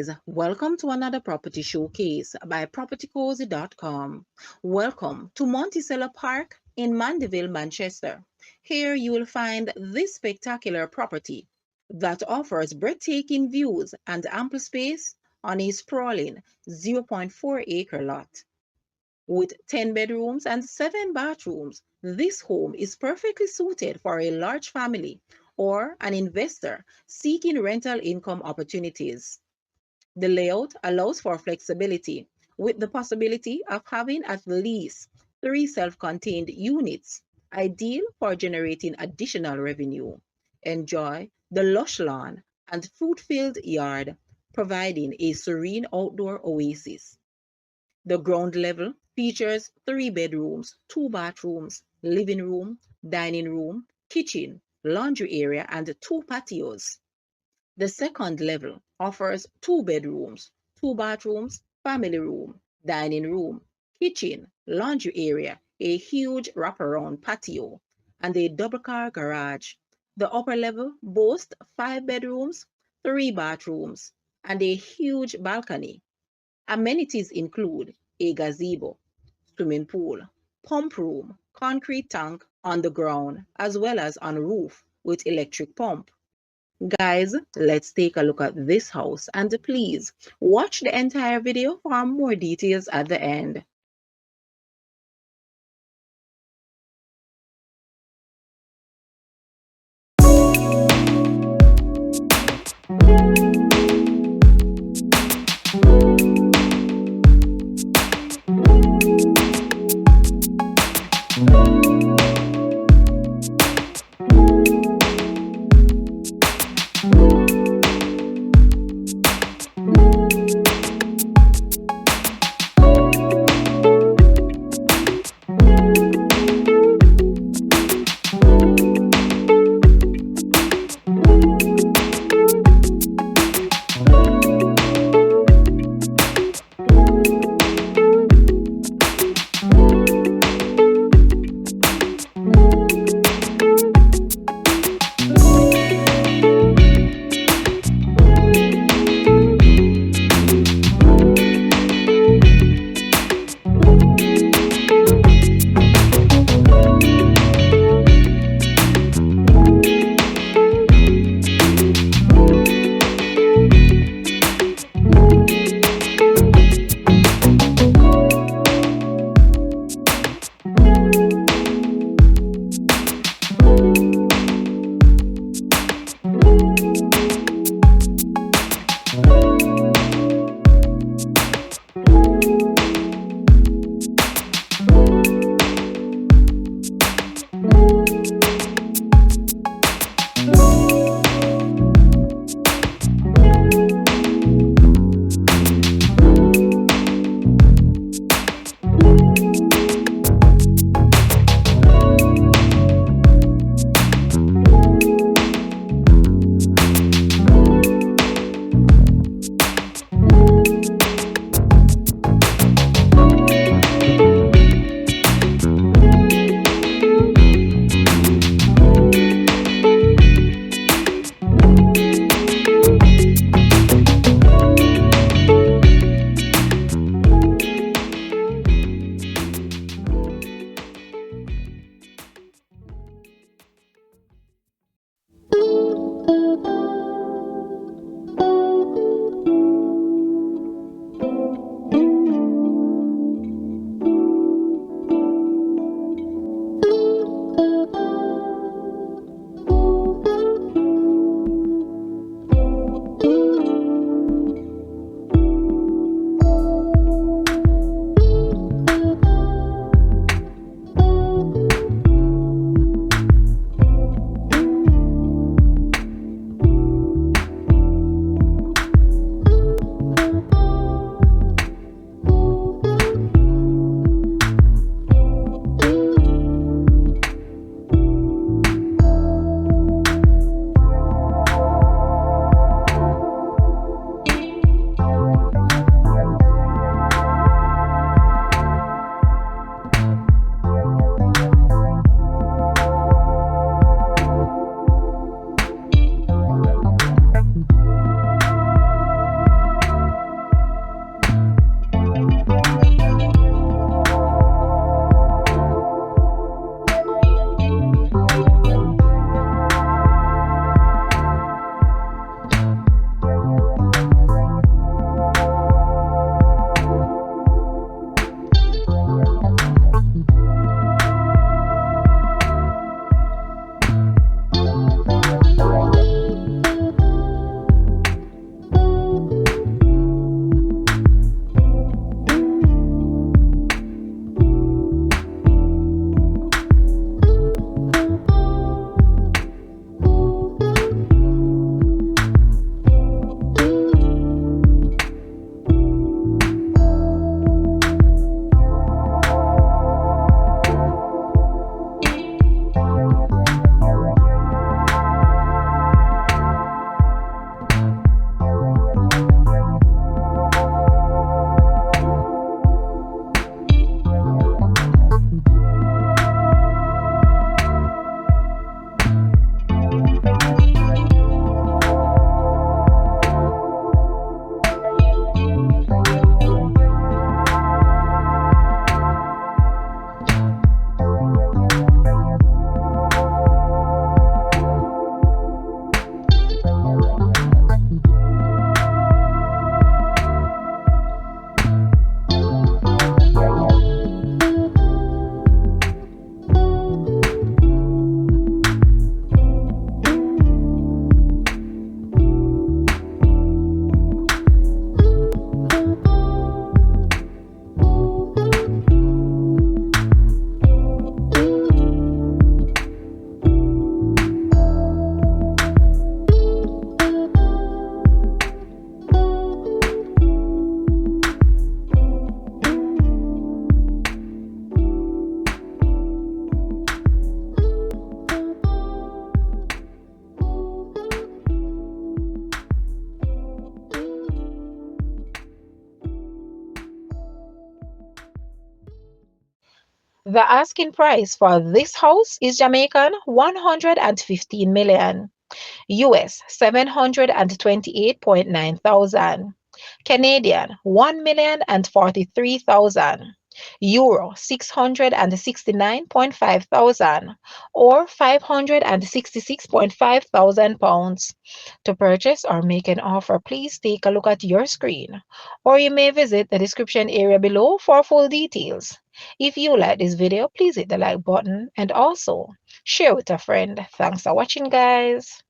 guys, welcome to another property showcase by propertycozy.com. Welcome to Monticello Park in Mandeville, Manchester. Here you will find this spectacular property that offers breathtaking views and ample space on a sprawling 0.4-acre lot. With 10 bedrooms and 7 bathrooms, this home is perfectly suited for a large family or an investor seeking rental income opportunities. The layout allows for flexibility, with the possibility of having at least 3 self-contained units, ideal for generating additional revenue. Enjoy the lush lawn and fruit-filled yard, providing a serene outdoor oasis. The ground level features 3 bedrooms, 2 bathrooms, living room, dining room, kitchen, laundry area, and 2 patios. The second level offers 2 bedrooms, 2 bathrooms, family room, dining room, kitchen, laundry area, a huge wraparound patio, and a double-car garage. The upper level boasts 5 bedrooms, 3 bathrooms, and a huge balcony. Amenities include a gazebo, swimming pool, pump room, concrete tank on the ground, as well as on roof with electric pump. Guys, let's take a look at this house and please watch the entire video for more details at the end. The asking price for this house is Jamaican 115 million, US 728.9 thousand, Canadian 1,043,000, Euro 669.5 thousand, or 566.5 thousand pounds. To purchase or make an offer, please take a look at your screen, or you may visit the description area below for full details. If you like this video, please hit the like button and also share with a friend. Thanks for watching, guys.